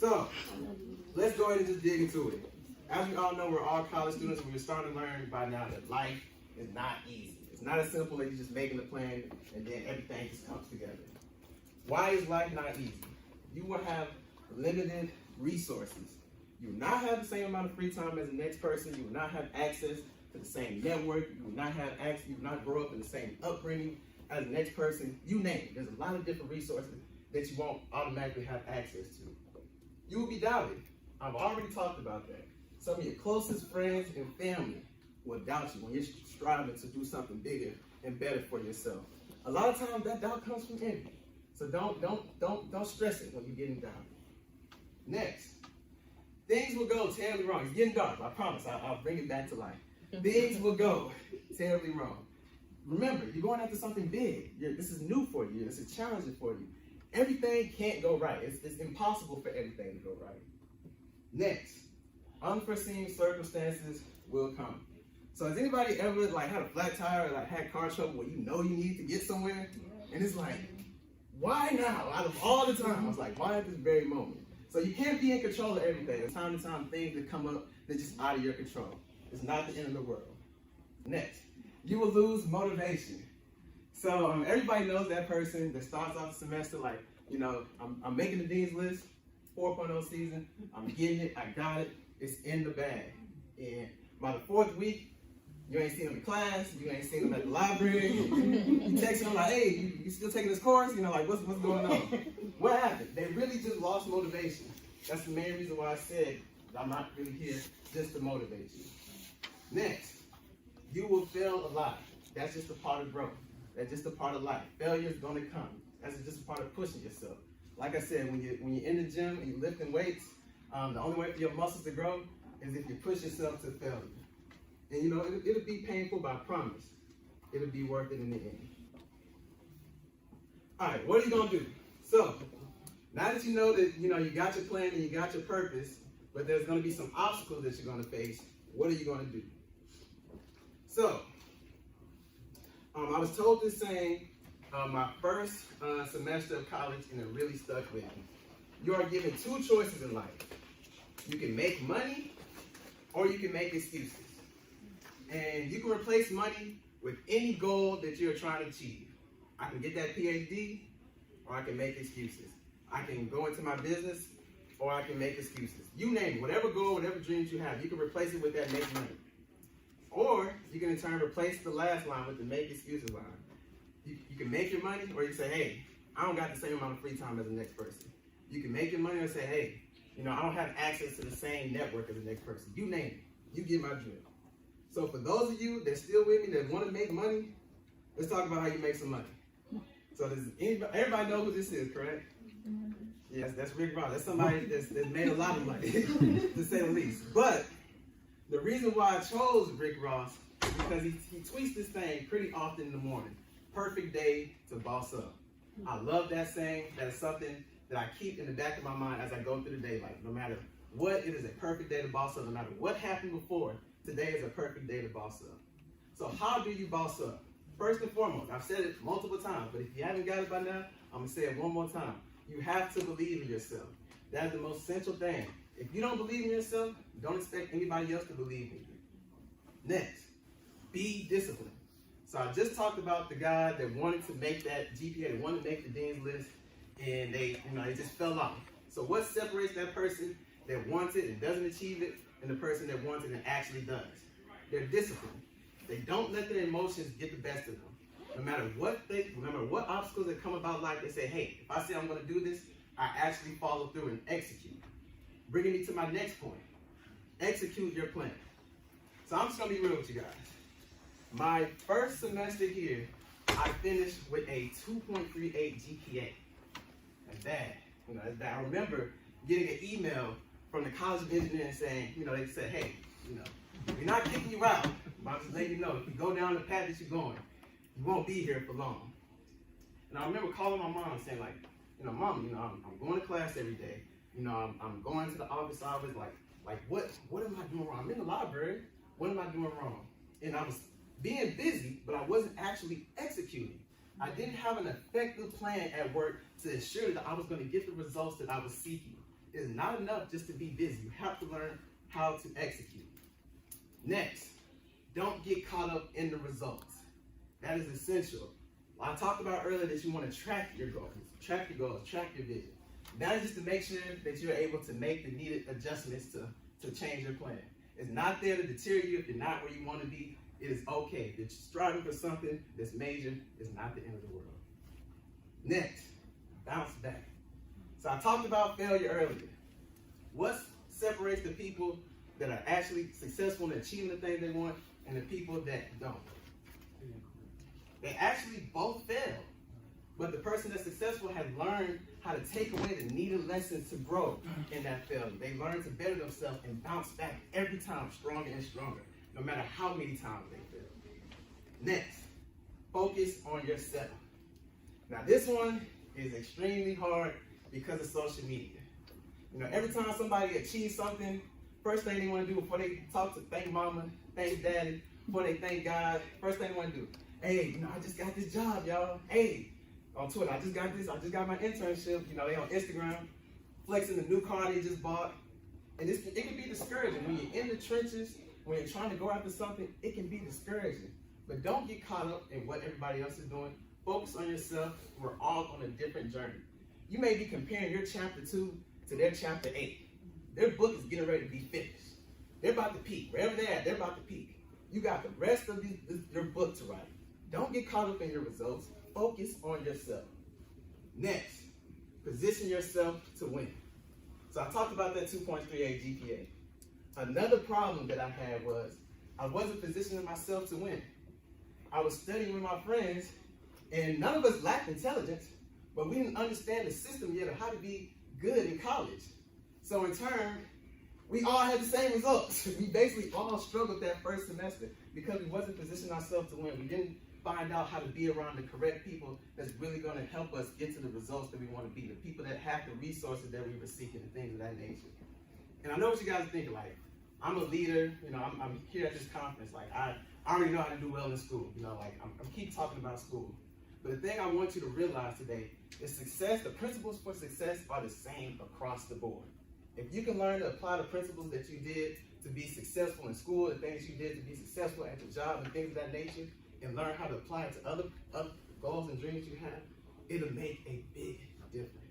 So, let's go ahead and just dig into it. As we all know, we're all college students, and we're starting to learn by now that life is not easy. It's not as simple as you just making a plan and then everything just comes together. Why is life not easy? You will have limited resources. You will not have the same amount of free time as the next person. You will not have access to the same network. You will not have access. You will not grow up in the same upbringing as the next person. You name it. There's a lot of different resources that you won't automatically have access to. You will be doubted. I've already talked about that. Some of your closest friends and family will doubt you when you're striving to do something bigger and better for yourself. A lot of times that doubt comes from envy. So don't stress it when you're getting doubted. Next, things will go terribly wrong. It's getting dark. I promise. I'll bring it back to life. Things will go terribly wrong. Remember, you're going after something big. This is new for you. This is challenging for you. Everything can't go right. It's impossible for everything to go right. Next, unforeseen circumstances will come. So has anybody ever had a flat tire or had car trouble where you know you need to get somewhere? And it's like, why now? Out of all the time, I was like, why at this very moment? So you can't be in control of everything. There's time to time things that come up that just out of your control. It's not the end of the world. Next, you will lose motivation. So everybody knows that person that starts off the semester like, I'm making the dean's list, 4.0 season, I'm getting it, I got it, it's in the bag. And by the fourth week, you ain't seen them in class, you ain't seen them at the library, you text them like, hey, you still taking this course? What's going on? What happened? They really just lost motivation. That's the main reason why I said I'm not really here just to motivate you. Next, you will fail a lot. That's just a part of growth. That's just a part of life. Failure is going to come. That's just a part of pushing yourself. Like I said, when you're in the gym and you're lifting weights, the only way for your muscles to grow is if you push yourself to failure. And it'll be painful, but I promise it'll be worth it in the end. All right, what are you gonna do? So now that you know that you got your plan and you got your purpose, but there's gonna be some obstacles that you're gonna face. What are you gonna do? So I was told this saying my first semester of college, and it really stuck with me. You are given two choices in life. You can make money, or you can make excuses. And you can replace money with any goal that you're trying to achieve. I can get that PhD, or I can make excuses. I can go into my business, or I can make excuses. You name it, whatever goal, whatever dreams you have, you can replace it with that make money. Or you can in turn replace the last line with the make excuses line. You can make your money, or you say, hey, I don't got the same amount of free time as the next person. You can make your money or say, hey, I don't have access to the same network as the next person. You name it. You get my drift. So for those of you that's still with me that want to make money, let's talk about how you make some money. So everybody know who this is, correct? Yes, that's Rick Ross. That's somebody that's made a lot of money, to say the least. But the reason why I chose Rick Ross is because he tweets this thing pretty often in the morning. Perfect day to boss up. I love that saying. That is something that I keep in the back of my mind as I go through the day. Like, no matter what, it is a perfect day to boss up. No matter what happened before, today is a perfect day to boss up. So how do you boss up? First and foremost, I've said it multiple times, but if you haven't got it by now, I'm going to say it one more time. You have to believe in yourself. That is the most essential thing. If you don't believe in yourself, don't expect anybody else to believe in you. Next, be disciplined. So I just talked about the guy that wanted to make that GPA, that wanted to make the dean's list, and they just fell off. So what separates that person that wants it and doesn't achieve it and the person that wants it and actually does? They're disciplined. They don't let their emotions get the best of them. No matter what obstacles that come about life, they say, hey, if I say I'm going to do this, I actually follow through and execute. Bringing me to my next point. Execute your plan. So I'm just going to be real with you guys. My first semester here, I finished with a 2.38 GPA. That's bad. That's bad. I remember getting an email from the College of Engineering saying, they said, hey, we're not kicking you out, but I'm just letting you know, if you go down the path that you're going, you won't be here for long. And I remember calling my mom and saying, Mom, I'm going to class every day. I'm going to the office hours. What am I doing wrong? I'm in the library. What am I doing wrong? And I was being busy, but I wasn't actually executing. I didn't have an effective plan at work to ensure that I was going to get the results that I was seeking. It is not enough just to be busy. You have to learn how to execute. Next, don't get caught up in the results. That is essential. I talked about earlier that you want to track your goals, track your vision. That is just to make sure that you're able to make the needed adjustments to change your plan. It's not there to deter you if you're not where you want to be. It is okay. If you're striving for something that's major, it's not the end of the world. Next, bounce back. So I talked about failure earlier. What separates the people that are actually successful in achieving the things they want and the people that don't? They actually both fail. But the person that's successful has learned how to take away the needed lessons to grow in that failure. They learn to better themselves and bounce back every time stronger and stronger, no matter how many times they fail. Next, focus on yourself. Now this one is extremely hard because of social media. Every time somebody achieves something, first thing they want to do before they talk to thank mama, thank daddy, before they thank God, first thing they want to do, hey, I just got this job, y'all. Hey, on Twitter, I just got my internship. They on Instagram, flexing the new car they just bought. And it can be discouraging. When you're in the trenches, when you're trying to go after something, it can be discouraging. But don't get caught up in what everybody else is doing. Focus on yourself. We're all on a different journey. You may be comparing your chapter 2 to their chapter 8. Their book is getting ready to be finished. They're about to peak. Wherever they're at, they're about to peak. You got the rest of your book to write. Don't get caught up in your results. Focus on yourself. Next, position yourself to win. So I talked about that 2.38 GPA. Another problem that I had was I wasn't positioning myself to win. I was studying with my friends, and none of us lacked intelligence, but we didn't understand the system yet of how to be good in college. So in turn, we all had the same results. We basically all struggled that first semester because we wasn't positioning ourselves to win. We didn't find out how to be around the correct people that's really going to help us get to the results that we want to be, the people that have the resources that we were seeking and things of that nature. And I know what you guys are thinking, like, I'm a leader, I'm here at this conference, like, I already know how to do well in school, I'm keep talking about school. But the thing I want you to realize today is success, the principles for success are the same across the board. If you can learn to apply the principles that you did to be successful in school, the things you did to be successful at your job and things of that nature, and learn how to apply it to other goals and dreams you have, it'll make a big difference.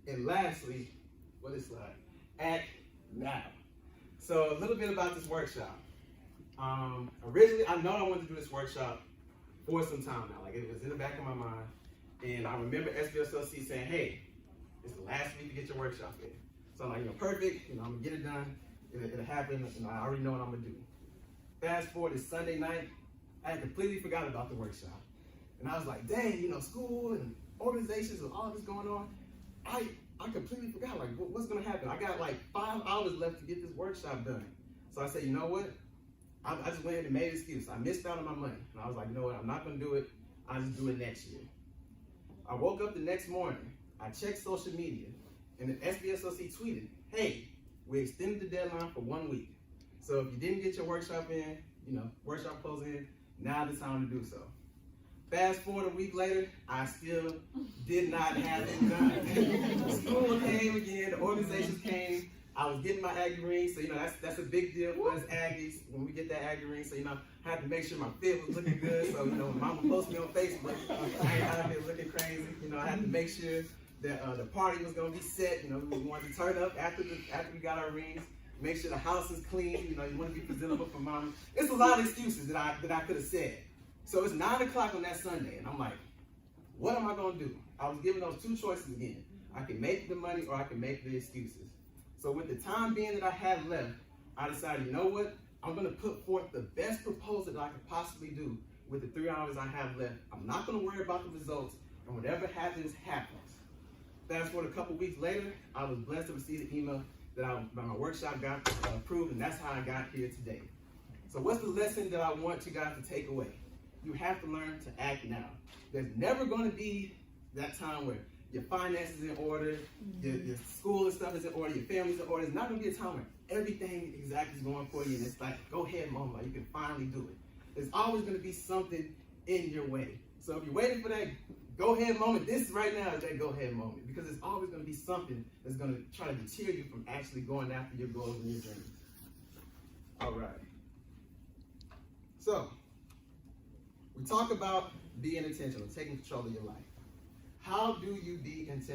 And lastly, what is like? Act now. So a little bit about this workshop. Originally, I know I wanted to do this workshop for some time now. Like, it was in the back of my mind. And I remember SBSLC saying, hey, it's the last week to get your workshop in. So I'm like, perfect, I'm gonna get it done. It'll happen, I already know what I'm gonna do. Fast forward to Sunday night, I had completely forgot about the workshop. And I was like, dang, school and organizations and all this going on. I completely forgot, like, what's gonna happen? I got like 5 hours left to get this workshop done. So I said, you know what? I just went ahead and made an excuse. I missed out on my money. And I was like, you know what? I'm not gonna do it. I'll just do it next year. I woke up the next morning. I checked social media, and the SBSOC tweeted, hey, we extended the deadline for 1 week. So if you didn't get your workshop in, workshop closed in, now the time to do so. Fast forward a week later, I still did not have it done. School came again, the organizations came. I was getting my Aggie ring, so that's a big deal for us Aggies when we get that Aggie ring. So I had to make sure my fit was looking good. So when Mama posted me on Facebook, I ain't out here looking crazy. I had to make sure that the party was gonna be set. We wanted to turn up after we got our rings. Make sure the house is clean. You want to be presentable for Mama. It's a lot of excuses that I could have said. So it's 9 o'clock on that Sunday, and I'm like, what am I gonna do? I was given those 2 choices again. I can make the money or I can make the excuses. So with the time being that I had left, I decided, you know what? I'm gonna put forth the best proposal that I could possibly do with the 3 hours I have left. I'm not gonna worry about the results, and whatever happens, happens. Fast forward a couple weeks later, I was blessed to receive an email that my workshop got approved, and that's how I got here today. So what's the lesson that I want you guys to take away? You have to learn to act now. There's never gonna be that time where your finances is in order, your school and stuff is in order, your family's in order. There's not gonna be a time where everything exactly is going for you and it's like, go ahead, Mama, you can finally do it. There's always gonna be something in your way. So if you're waiting for that go ahead moment. This right now is that go ahead moment, because it's always going to be something that's going to try to deter you from actually going after your goals and your dreams. All right. So, we talk about being intentional, taking control of your life. How do you be intentional?